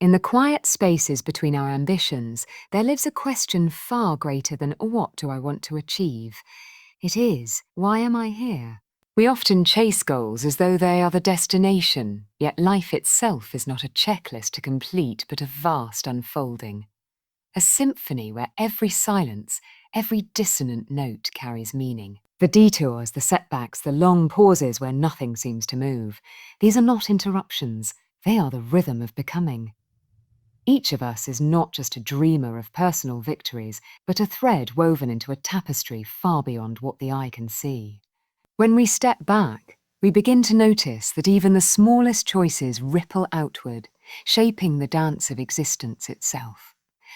In the quiet spaces between our ambitions, there lives a question far greater than what do I want to achieve? It is, why am I here? We often chase goals as though they are the destination, yet life itself is not a checklist to complete but a vast unfolding. A symphony where every silence, every dissonant note carries meaning. The detours, the setbacks, the long pauses where nothing seems to move. These are not interruptions, they are the rhythm of becoming. Each of us is not just a dreamer of personal victories, but a thread woven into a tapestry far beyond what the eye can see. When we step back, we begin to notice that even the smallest choices ripple outward, shaping the dance of existence itself.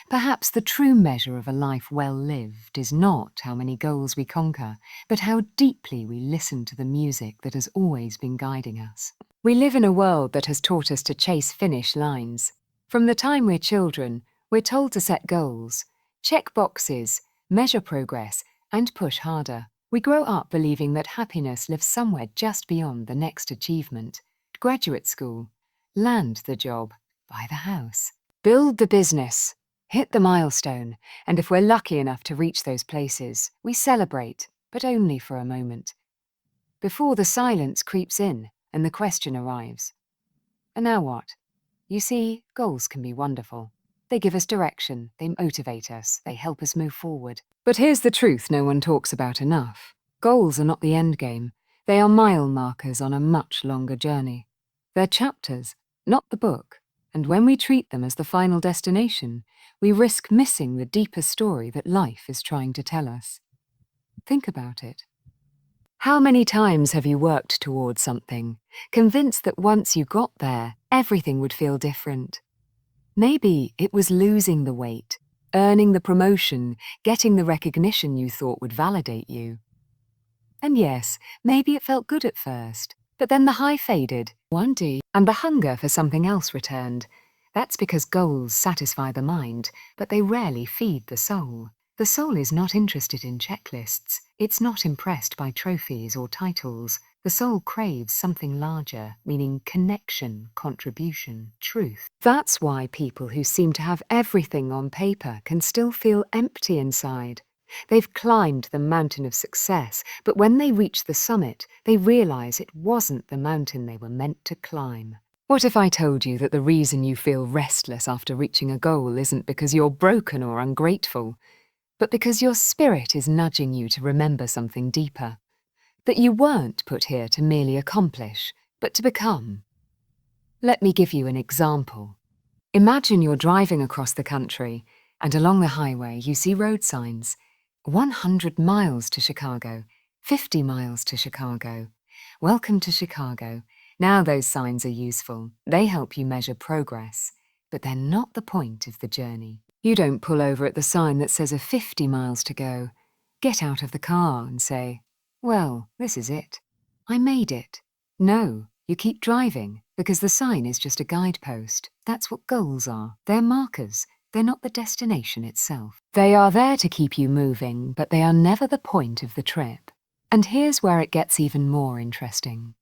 Perhaps the true measure of a life well lived is not how many goals we conquer, but how deeply we listen to the music that has always been guiding us. We live in a world that has taught us to chase finish lines. From the time we're children, we're told to set goals, check boxes, measure progress, and push harder. We grow up believing that happiness lives somewhere just beyond the next achievement. Graduate school, land the job, buy the house, build the business, hit the milestone, and if we're lucky enough to reach those places, we celebrate, but only for a moment. Before the silence creeps in and the question arrives. And now what? You see, goals can be wonderful. They give us direction, they motivate us, they help us move forward. But here's the truth no one talks about enough. Goals are not the end game. They are mile markers on a much longer journey. They're chapters, not the book. And when we treat them as the final destination, we risk missing the deeper story that life is trying to tell us. Think about it. How many times have you worked towards something, convinced that once you got there, everything would feel different? Maybe it was losing the weight, earning the promotion, getting the recognition you thought would validate you. And yes, maybe it felt good at first, but then the high faded, and the hunger for something else returned. That's because goals satisfy the mind, but they rarely feed the soul. The soul is not interested in checklists. It's not impressed by trophies or titles. The soul craves something larger, meaning connection, contribution, truth. That's why people who seem to have everything on paper can still feel empty inside. They've climbed the mountain of success, but when they reach the summit, they realize it wasn't the mountain they were meant to climb. What if I told you that the reason you feel restless after reaching a goal isn't because you're broken or ungrateful, but because your spirit is nudging you to remember something deeper? That you weren't put here to merely accomplish, but to become. Let me give you an example. Imagine you're driving across the country, and along the highway you see road signs. 100 miles to Chicago, 50 miles to Chicago. Welcome to Chicago. Now those signs are useful. They help you measure progress, but they're not the point of the journey. You don't pull over at the sign that says a 50 miles to go. Get out of the car and say, well, this is it. I made it. No, you keep driving because the sign is just a guidepost. That's what goals are. They're markers. They're not the destination itself. They are there to keep you moving, but they are never the point of the trip. And here's where it gets even more interesting.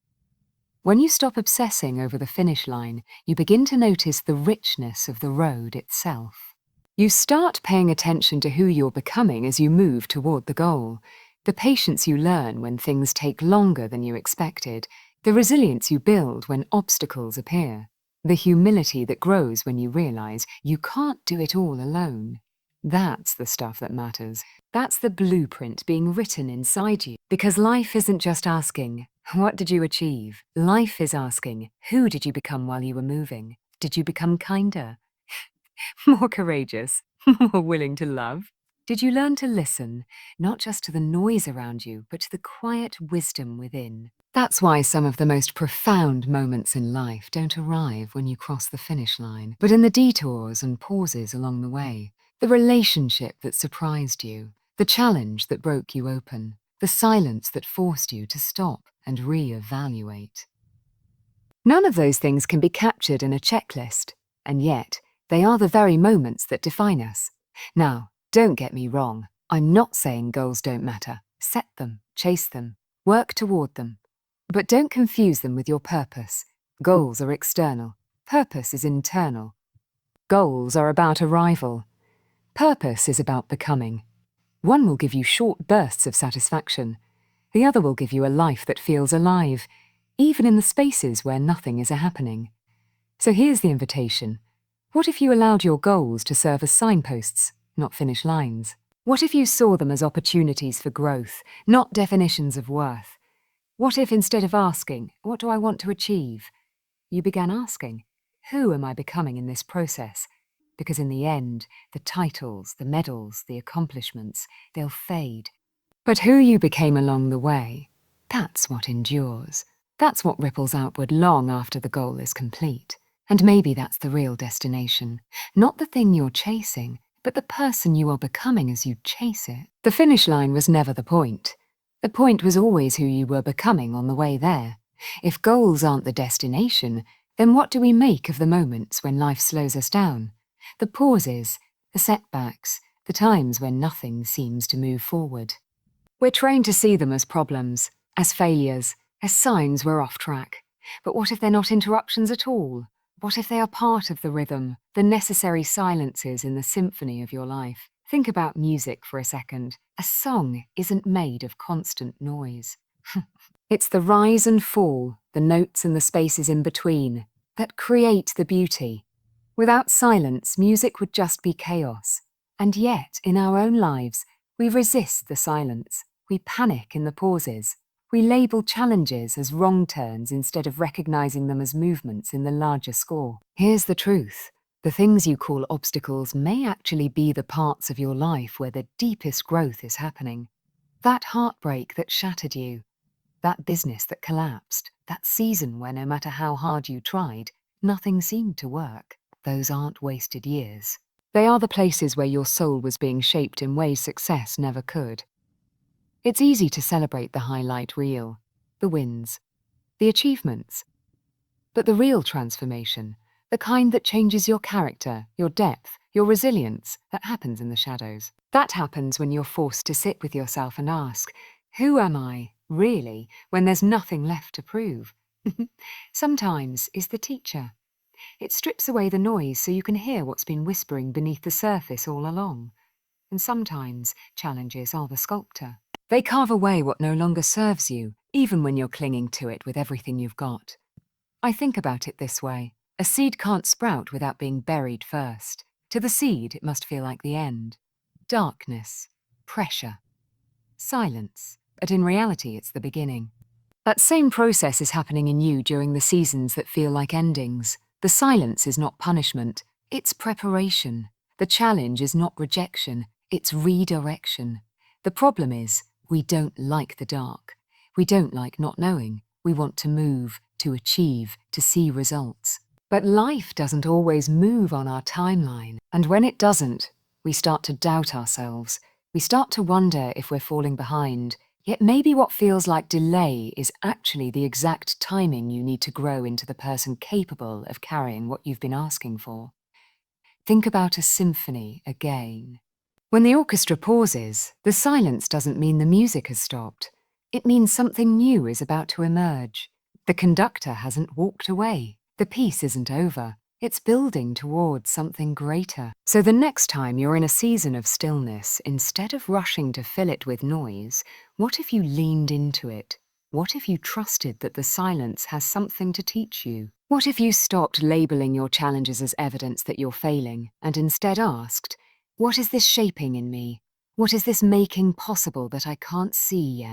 When you stop obsessing over the finish line, you begin to notice the richness of the road itself. You start paying attention to who you're becoming as you move toward the goal. The patience you learn when things take longer than you expected, the resilience you build when obstacles appear, the humility that grows when you realize you can't do it all alone. That's the stuff that matters. That's the blueprint being written inside you. Because life isn't just asking, what did you achieve? Life is asking, who did you become while you were moving? Did you become kinder? More courageous? More willing to love? Did you learn to listen, not just to the noise around you, but to the quiet wisdom within? That's why some of the most profound moments in life don't arrive when you cross the finish line, but in the detours and pauses along the way. The relationship that surprised you, the challenge that broke you open, the silence that forced you to stop and re-evaluate. None of those things can be captured in a checklist, and yet they are the very moments that define us. Now, don't get me wrong. I'm not saying goals don't matter. Set them, chase them, work toward them. But don't confuse them with your purpose. Goals are external. Purpose is internal. Goals are about arrival. Purpose is about becoming. One will give you short bursts of satisfaction. The other will give you a life that feels alive, even in the spaces where nothing is happening. So here's the invitation. What if you allowed your goals to serve as signposts, not finish lines? What if you saw them as opportunities for growth, not definitions of worth? What if instead of asking, what do I want to achieve, you began asking, who am I becoming in this process? Because in the end, the titles, the medals, the accomplishments, they'll fade. But who you became along the way, that's what endures. That's what ripples outward long after the goal is complete. And maybe that's the real destination. Not the thing you're chasing, but the person you are becoming as you chase it. The finish line was never the point. The point was always who you were becoming on the way there. If goals aren't the destination, then what do we make of the moments when life slows us down? The pauses, the setbacks, the times when nothing seems to move forward. We're trained to see them as problems, as failures, as signs we're off track. But what if they're not interruptions at all? What if they are part of the rhythm, the necessary silences in the symphony of your life? Think about music for a second. A song isn't made of constant noise. It's the rise and fall, the notes and the spaces in between, that create the beauty. Without silence, music would just be chaos. And yet, in our own lives, we resist the silence. We panic in the pauses. We label challenges as wrong turns instead of recognizing them as movements in the larger score. Here's the truth. The things you call obstacles may actually be the parts of your life where the deepest growth is happening. That heartbreak that shattered you, that business that collapsed, that season where no matter how hard you tried, nothing seemed to work. Those aren't wasted years. They are the places where your soul was being shaped in ways success never could. It's easy to celebrate the highlight reel, the wins, the achievements. But the real transformation, the kind that changes your character, your depth, your resilience, that happens in the shadows. That happens when you're forced to sit with yourself and ask, who am I, really, when there's nothing left to prove? Sometimes is the teacher. It strips away the noise so you can hear what's been whispering beneath the surface all along. And sometimes challenges are the sculptor. They carve away what no longer serves you, even when you're clinging to it with everything you've got. I think about it this way. A seed can't sprout without being buried first. To the seed, it must feel like the end. Darkness, pressure, silence, but in reality, it's the beginning. That same process is happening in you during the seasons that feel like endings. The silence is not punishment, it's preparation. The challenge is not rejection, it's redirection. The problem is, we don't like the dark. We don't like not knowing. We want to move, to achieve, to see results. But life doesn't always move on our timeline. And when it doesn't, we start to doubt ourselves. We start to wonder if we're falling behind. Yet maybe what feels like delay is actually the exact timing you need to grow into the person capable of carrying what you've been asking for. Think about a symphony again. When the orchestra pauses, the silence doesn't mean the music has stopped. It means something new is about to emerge. The conductor hasn't walked away. The piece isn't over. It's building towards something greater. So the next time you're in a season of stillness, instead of rushing to fill it with noise, what if you leaned into it? What if you trusted that the silence has something to teach you? What if you stopped labeling your challenges as evidence that you're failing and instead asked, what is this shaping in me? What is this making possible that I can't see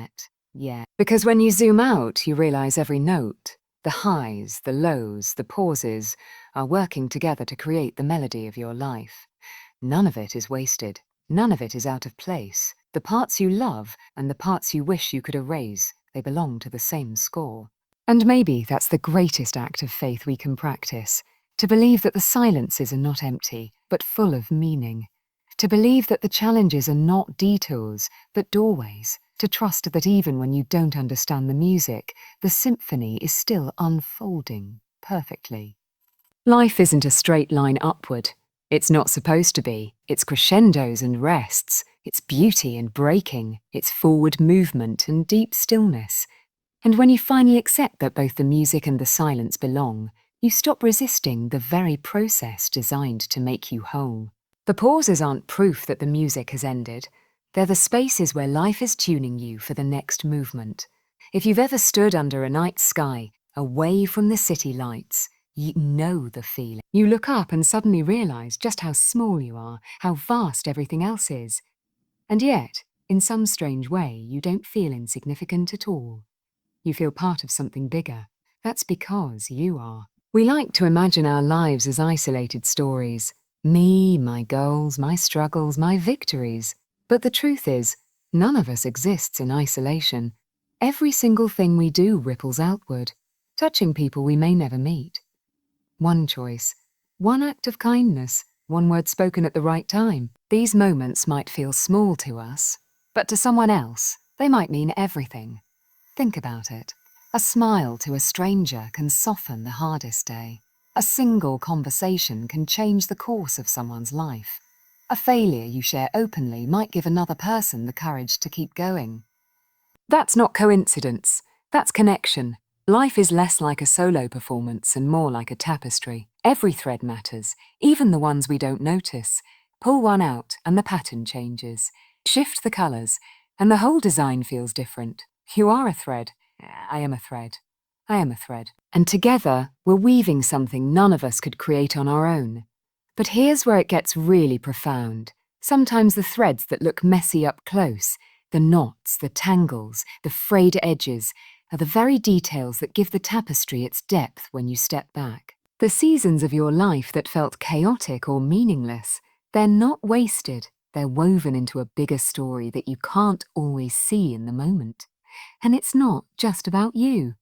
yet? Because when you zoom out, you realize every note, the highs, the lows, the pauses, are working together to create the melody of your life. None of it is wasted. None of it is out of place. The parts you love and the parts you wish you could erase, they belong to the same score. And maybe that's the greatest act of faith we can practice, to believe that the silences are not empty, but full of meaning. To believe that the challenges are not detours, but doorways. To trust that even when you don't understand the music, the symphony is still unfolding perfectly. Life isn't a straight line upward. It's not supposed to be. It's crescendos and rests. It's beauty and breaking. It's forward movement and deep stillness. And when you finally accept that both the music and the silence belong, You stop resisting the very process designed to make you whole. The pauses aren't proof that the music has ended. They're the spaces where life is tuning you for the next movement. If you've ever stood under a night sky, away from the city lights, you know the feeling. You look up and suddenly realize just how small you are, how vast everything else is. And yet, in some strange way, you don't feel insignificant at all. You feel part of something bigger. That's because you are. We like to imagine our lives as isolated stories. Me, my goals, my struggles, my victories. But the truth is, none of us exists in isolation. Every single thing we do ripples outward, touching people we may never meet. One choice, one act of kindness, one word spoken at the right time. These moments might feel small to us, but to someone else, they might mean everything. Think about it. A smile to a stranger can soften the hardest day. A single conversation can change the course of someone's life. A failure you share openly might give another person the courage to keep going. That's not coincidence. That's connection. Life is less like a solo performance and more like a tapestry. Every thread matters, even the ones we don't notice. Pull one out and the pattern changes. Shift the colours and the whole design feels different. You are a thread. I am a thread. I am a thread. And together, we're weaving something none of us could create on our own. But here's where it gets really profound. Sometimes the threads that look messy up close, the knots, the tangles, the frayed edges, are the very details that give the tapestry its depth when you step back. The seasons of your life that felt chaotic or meaningless, they're not wasted. They're woven into a bigger story that you can't always see in the moment. And it's not just about you.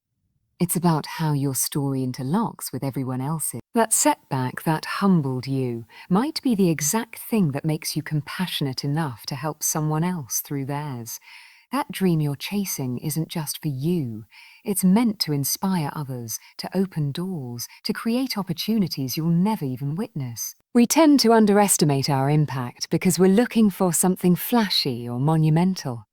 It's about how your story interlocks with everyone else's. That setback that humbled you might be the exact thing that makes you compassionate enough to help someone else through theirs. That dream you're chasing isn't just for you. It's meant to inspire others, to open doors, to create opportunities you'll never even witness. We tend to underestimate our impact because we're looking for something flashy or monumental.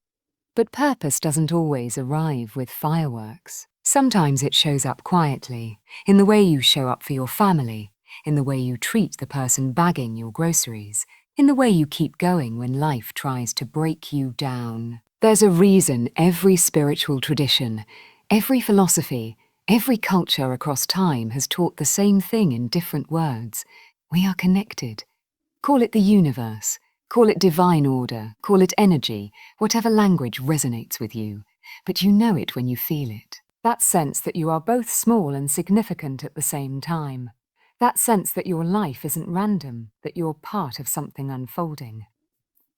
But purpose doesn't always arrive with fireworks. Sometimes it shows up quietly, in the way you show up for your family, in the way you treat the person bagging your groceries, in the way you keep going when life tries to break you down. There's a reason every spiritual tradition, every philosophy, every culture across time has taught the same thing in different words. We are connected. Call it the universe. Call it divine order, call it energy, whatever language resonates with you. But you know it when you feel it. That sense that you are both small and significant at the same time. That sense that your life isn't random, that you're part of something unfolding.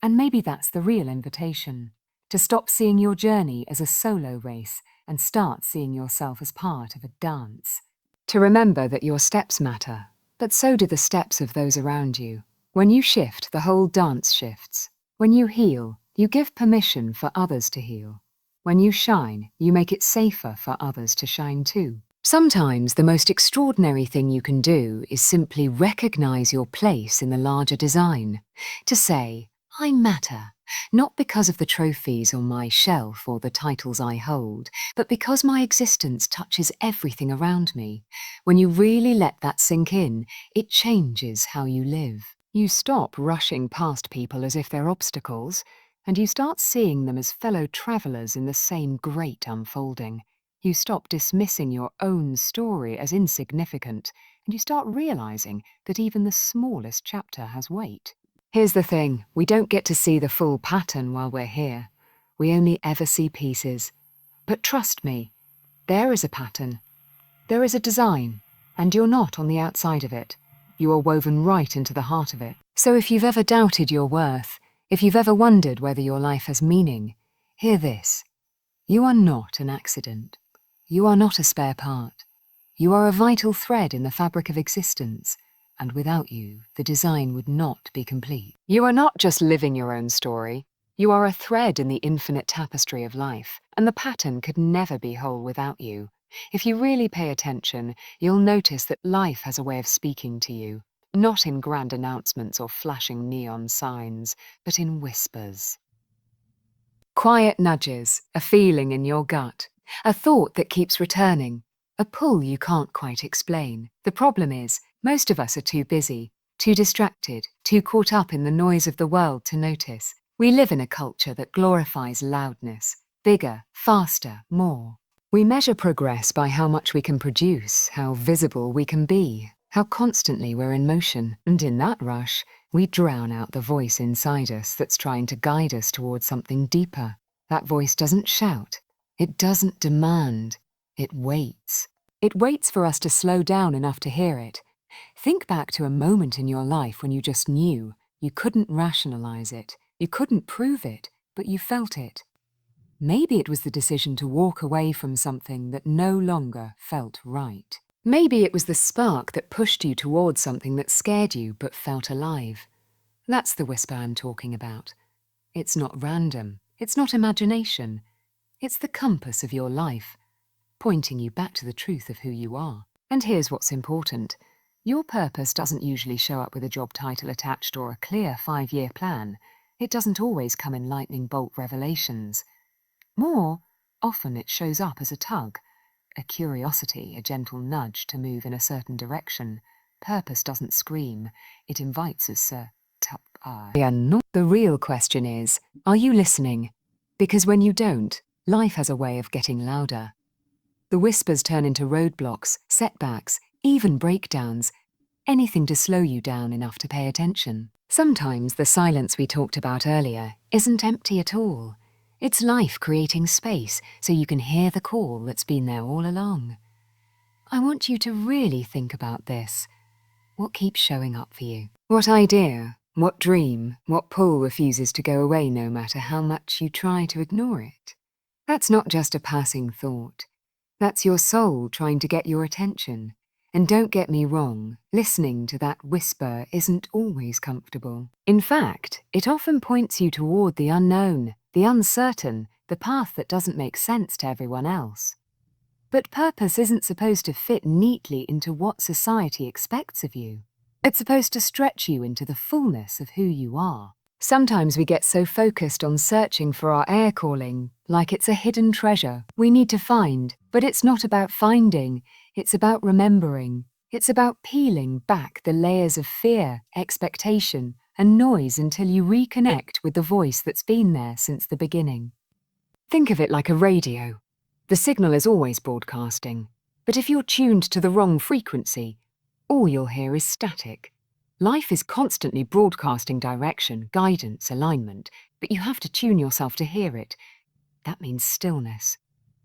And maybe that's the real invitation. To stop seeing your journey as a solo race and start seeing yourself as part of a dance. To remember that your steps matter, but so do the steps of those around you. When you shift, the whole dance shifts. When you heal, you give permission for others to heal. When you shine, you make it safer for others to shine too. Sometimes the most extraordinary thing you can do is simply recognize your place in the larger design. To say, I matter, not because of the trophies on my shelf or the titles I hold, but because my existence touches everything around me. When you really let that sink in, it changes how you live. You stop rushing past people as if they're obstacles, and you start seeing them as fellow travelers in the same great unfolding. You stop dismissing your own story as insignificant, and you start realizing that even the smallest chapter has weight. Here's the thing, we don't get to see the full pattern while we're here. We only ever see pieces. But trust me, there is a pattern. There is a design, and you're not on the outside of it. You are woven right into the heart of it. So if you've ever doubted your worth, if you've ever wondered whether your life has meaning, hear this. You are not an accident. You are not a spare part. You are a vital thread in the fabric of existence, and without you, the design would not be complete. You are not just living your own story. You are a thread in the infinite tapestry of life, and the pattern could never be whole without you. If you really pay attention, you'll notice that life has a way of speaking to you, not in grand announcements or flashing neon signs, but in whispers. Quiet nudges, a feeling in your gut, a thought that keeps returning. a pull you can't quite explain. The problem is, most of us are too busy, too distracted, too caught up in the noise of the world to notice. We live in a culture that glorifies loudness, bigger, faster, more. We measure progress by how much we can produce, how visible we can be, how constantly we're in motion. And in that rush, we drown out the voice inside us that's trying to guide us towards something deeper. That voice doesn't shout. It doesn't demand. It waits. It waits for us to slow down enough to hear it. Think back to a moment in your life when you just knew. You couldn't rationalize it. You couldn't prove it, but you felt it. Maybe it was the decision to walk away from something that no longer felt right. Maybe it was the spark that pushed you towards something that scared you but felt alive. That's the whisper I'm talking about. It's not random. It's not imagination. It's the compass of your life, pointing you back to the truth of who you are. And here's what's important. Your purpose doesn't usually show up with a job title attached or a clear 5-year plan. It doesn't always come in lightning bolt revelations. More often it shows up as a tug, a curiosity, a gentle nudge to move in a certain direction. Purpose doesn't scream. It invites us to The real question is, are you listening? Because when you don't, life has a way of getting louder. The whispers turn into roadblocks, setbacks, even breakdowns, anything to slow you down enough to pay attention. Sometimes the silence we talked about earlier isn't empty at all. It's life creating space so you can hear the call that's been there all along. I want you to really think about this. What keeps showing up for you? What idea, what dream, what pull refuses to go away no matter how much you try to ignore it? That's not just a passing thought. That's your soul trying to get your attention. And don't get me wrong, listening to that whisper isn't always comfortable. In fact, it often points you toward the unknown, the uncertain, the path that doesn't make sense to everyone else. But purpose isn't supposed to fit neatly into what society expects of you. It's supposed to stretch you into the fullness of who you are. Sometimes we get so focused on searching for our air calling, like it's a hidden treasure we need to find. But it's not about finding, it's about remembering. It's about peeling back the layers of fear, expectation, and noise until you reconnect with the voice that's been there since the beginning. Think of it like a radio. The signal is always broadcasting, but if you're tuned to the wrong frequency, all you'll hear is static. Life is constantly broadcasting direction, guidance, alignment, but you have to tune yourself to hear it. That means stillness.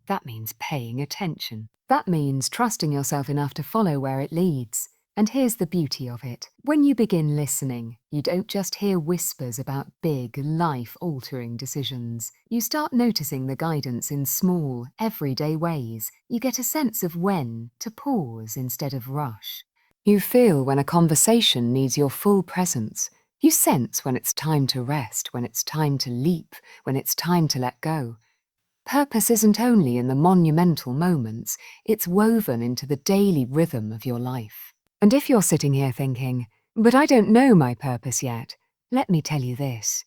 That means paying attention. That means trusting yourself enough to follow where it leads. And here's the beauty of it. When you begin listening, you don't just hear whispers about big, life-altering decisions. You start noticing the guidance in small, everyday ways. You get a sense of when to pause instead of rush. You feel when a conversation needs your full presence. You sense when it's time to rest, when it's time to leap, when it's time to let go. Purpose isn't only in the monumental moments, it's woven into the daily rhythm of your life. And if you're sitting here thinking, but I don't know my purpose yet, let me tell you this.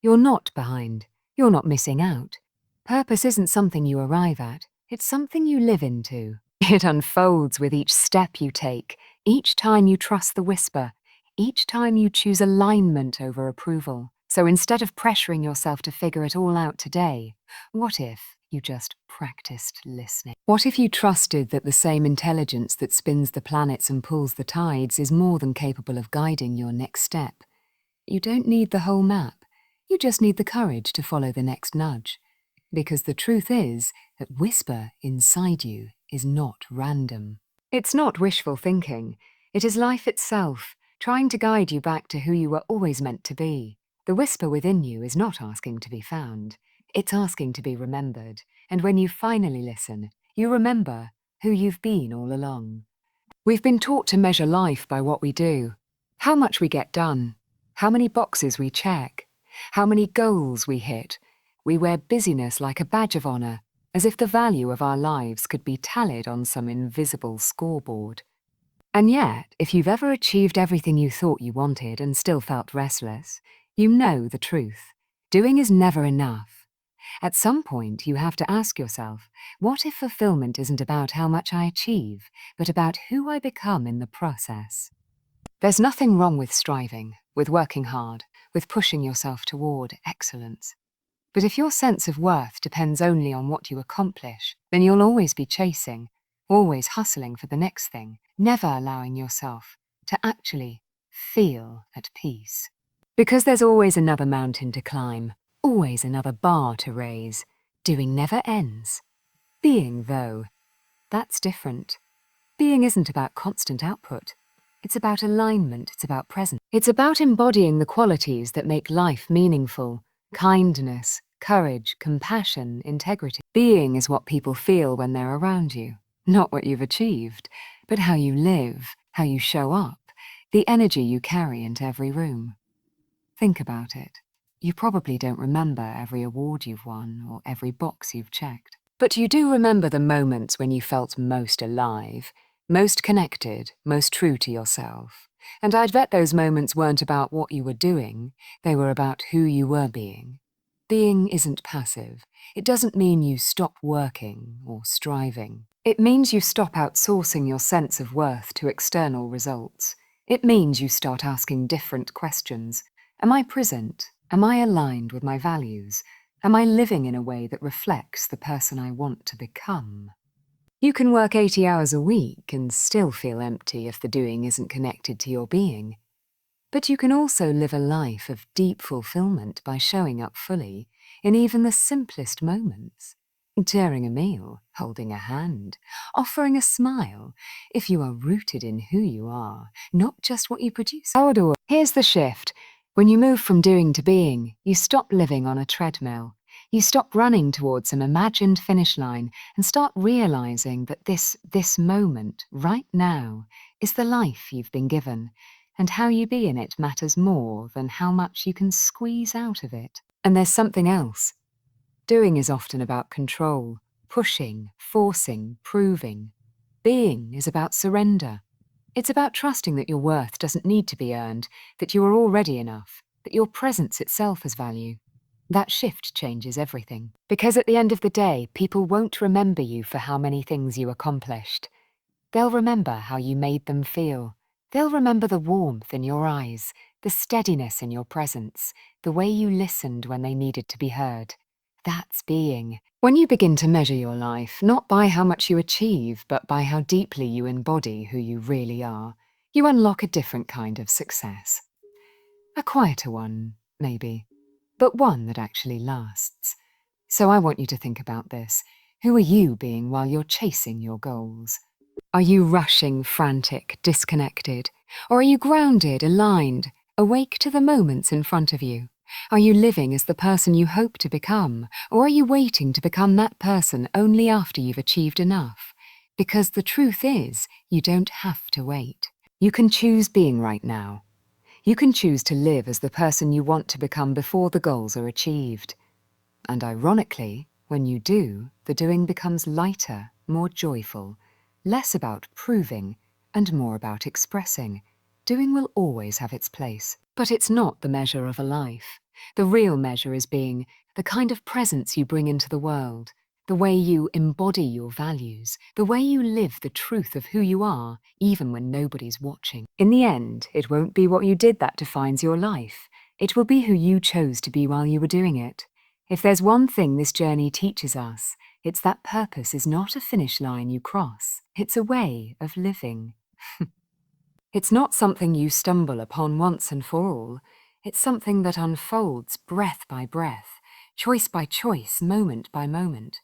You're not behind. You're not missing out. Purpose isn't something you arrive at. It's something you live into. It unfolds with each step you take, each time you trust the whisper, each time you choose alignment over approval. So instead of pressuring yourself to figure it all out today, what if you just practiced listening? What if you trusted that the same intelligence that spins the planets and pulls the tides is more than capable of guiding your next step? You don't need the whole map. You just need the courage to follow the next nudge. Because the truth is that whisper inside you is not random. It's not wishful thinking. It is life itself, trying to guide you back to who you were always meant to be. The whisper within you is not asking to be found. It's asking to be remembered. And when you finally listen, you remember who you've been all along. We've been taught to measure life by what we do, how much we get done, how many boxes we check, how many goals we hit. We wear busyness like a badge of honor, as if the value of our lives could be tallied on some invisible scoreboard. And yet, if you've ever achieved everything you thought you wanted and still felt restless, you know the truth. Doing is never enough. At some point, you have to ask yourself, what if fulfillment isn't about how much I achieve, but about who I become in the process? There's nothing wrong with striving, with working hard, with pushing yourself toward excellence. But if your sense of worth depends only on what you accomplish, then you'll always be chasing, always hustling for the next thing, never allowing yourself to actually feel at peace. Because there's always another mountain to climb, always another bar to raise. Doing never ends. Being, though, that's different. Being isn't about constant output. It's about alignment, it's about presence. It's about embodying the qualities that make life meaningful. Kindness, courage, compassion, integrity. Being is what people feel when they're around you. Not what you've achieved, but how you live, how you show up, the energy you carry into every room. Think about it. You probably don't remember every award you've won or every box you've checked. But you do remember the moments when you felt most alive, most connected, most true to yourself. And I'd bet those moments weren't about what you were doing, they were about who you were being. Being isn't passive. It doesn't mean you stop working or striving. It means you stop outsourcing your sense of worth to external results. It means you start asking different questions. Am I present? Am I aligned with my values? Am I living in a way that reflects the person I want to become? You can work 80 hours a week and still feel empty if the doing isn't connected to your being. But you can also live a life of deep fulfillment by showing up fully in even the simplest moments. Sharing a meal, holding a hand, offering a smile, if you are rooted in who you are, not just what you produce. Here's the shift. When you move from doing to being, you stop living on a treadmill. You stop running towards some imagined finish line and start realizing that this moment, right now, is the life you've been given, and how you be in it matters more than how much you can squeeze out of it. And there's something else. Doing is often about control, pushing, forcing, proving. Being is about surrender. It's about trusting that your worth doesn't need to be earned, that you are already enough, that your presence itself has value. That shift changes everything. Because at the end of the day, people won't remember you for how many things you accomplished. They'll remember how you made them feel. They'll remember the warmth in your eyes, the steadiness in your presence, the way you listened when they needed to be heard. That's being. When you begin to measure your life, not by how much you achieve, but by how deeply you embody who you really are, you unlock a different kind of success. A quieter one, maybe, but one that actually lasts. So I want you to think about this. Who are you being while you're chasing your goals? Are you rushing, frantic, disconnected? Or are you grounded, aligned, awake to the moments in front of you? Are you living as the person you hope to become? Or are you waiting to become that person only after you've achieved enough? Because the truth is, you don't have to wait. You can choose being right now. You can choose to live as the person you want to become before the goals are achieved. And ironically, when you do, the doing becomes lighter, more joyful, less about proving and more about expressing. Doing will always have its place, but it's not the measure of a life. The real measure is being, the kind of presence you bring into the world, the way you embody your values, the way you live the truth of who you are, even when nobody's watching. In the end, it won't be what you did that defines your life. It will be who you chose to be while you were doing it. If there's one thing this journey teaches us, it's that purpose is not a finish line you cross. It's a way of living. It's not something you stumble upon once and for all. It's something that unfolds breath by breath, choice by choice, moment by moment.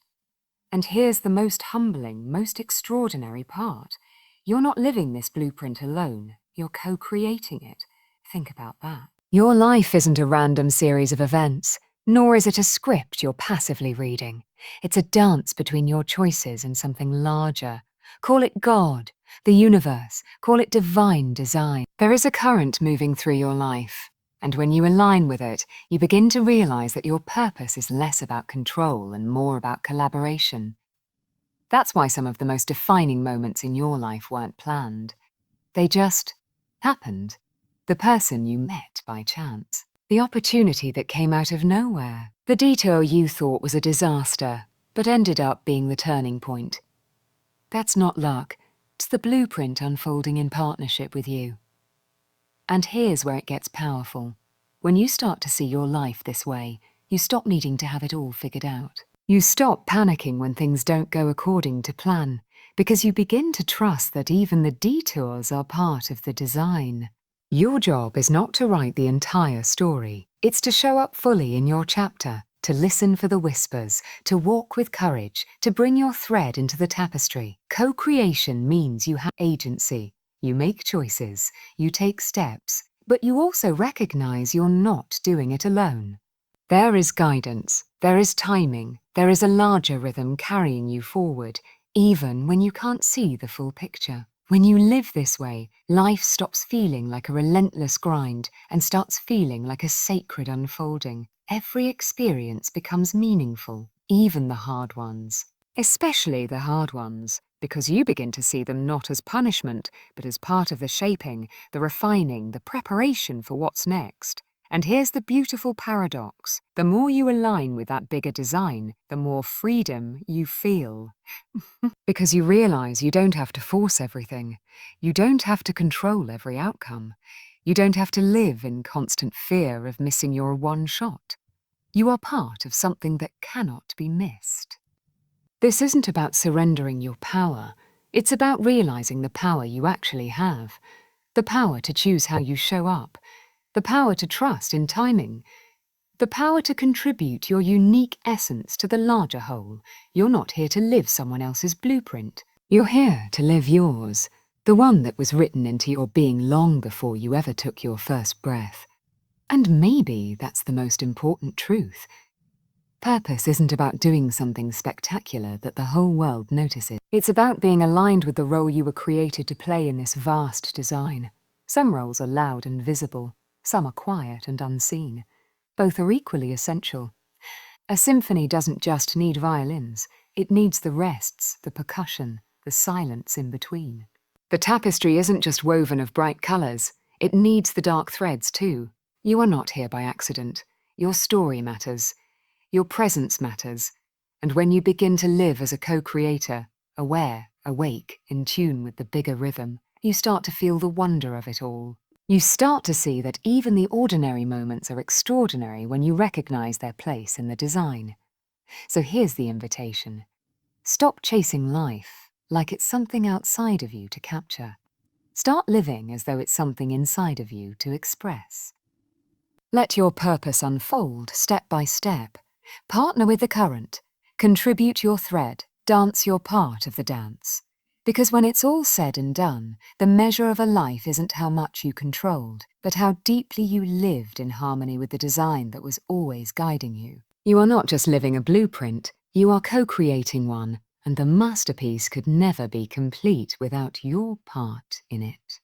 And here's the most humbling, most extraordinary part. You're not living this blueprint alone. You're co-creating it. Think about that. Your life isn't a random series of events, nor is it a script you're passively reading. It's a dance between your choices and something larger. Call it God, the universe, call it divine design. There is a current moving through your life, and when you align with it, you begin to realize that your purpose is less about control and more about collaboration. That's why some of the most defining moments in your life weren't planned. They just happened. The person you met by chance, The opportunity that came out of nowhere. The detour you thought was a disaster, but ended up being the turning point. That's not luck. It's the blueprint unfolding in partnership with you. And here's where it gets powerful. When you start to see your life this way, you stop needing to have it all figured out. You stop panicking when things don't go according to plan, because you begin to trust that even the detours are part of the design. Your job is not to write the entire story. It's to show up fully in your chapter, to listen for the whispers, to walk with courage, to bring your thread into the tapestry. Co-creation means you have agency. You make choices, you take steps, but you also recognize you're not doing it alone. There is guidance, there is timing, there is a larger rhythm carrying you forward, even when you can't see the full picture. When you live this way, life stops feeling like a relentless grind and starts feeling like a sacred unfolding. Every experience becomes meaningful, even the hard ones. Especially the hard ones, because you begin to see them not as punishment, but as part of the shaping, the refining, the preparation for what's next. And here's the beautiful paradox. The more you align with that bigger design, the more freedom you feel. Because you realize you don't have to force everything. You don't have to control every outcome. You don't have to live in constant fear of missing your one shot. You are part of something that cannot be missed. This isn't about surrendering your power. It's about realizing the power you actually have. The power to choose how you show up. The power to trust in timing. The power to contribute your unique essence to the larger whole. You're not here to live someone else's blueprint. You're here to live yours, the one that was written into your being long before you ever took your first breath. And maybe that's the most important truth. Purpose isn't about doing something spectacular that the whole world notices. It's about being aligned with the role you were created to play in this vast design. Some roles are loud and visible, some are quiet and unseen. Both are equally essential. A symphony doesn't just need violins, it needs the rests, the percussion, the silence in between. The tapestry isn't just woven of bright colours, it needs the dark threads too. You are not here by accident. Your story matters. Your presence matters. And when you begin to live as a co-creator, aware, awake, in tune with the bigger rhythm, you start to feel the wonder of it all. You start to see that even the ordinary moments are extraordinary when you recognize their place in the design. So here's the invitation. Stop chasing life like it's something outside of you to capture. Start living as though it's something inside of you to express. Let your purpose unfold step by step. Partner with the current. Contribute your thread. Dance your part of the dance. Because when it's all said and done, the measure of a life isn't how much you controlled, but how deeply you lived in harmony with the design that was always guiding you. You are not just living a blueprint, you are co-creating one, and the masterpiece could never be complete without your part in it.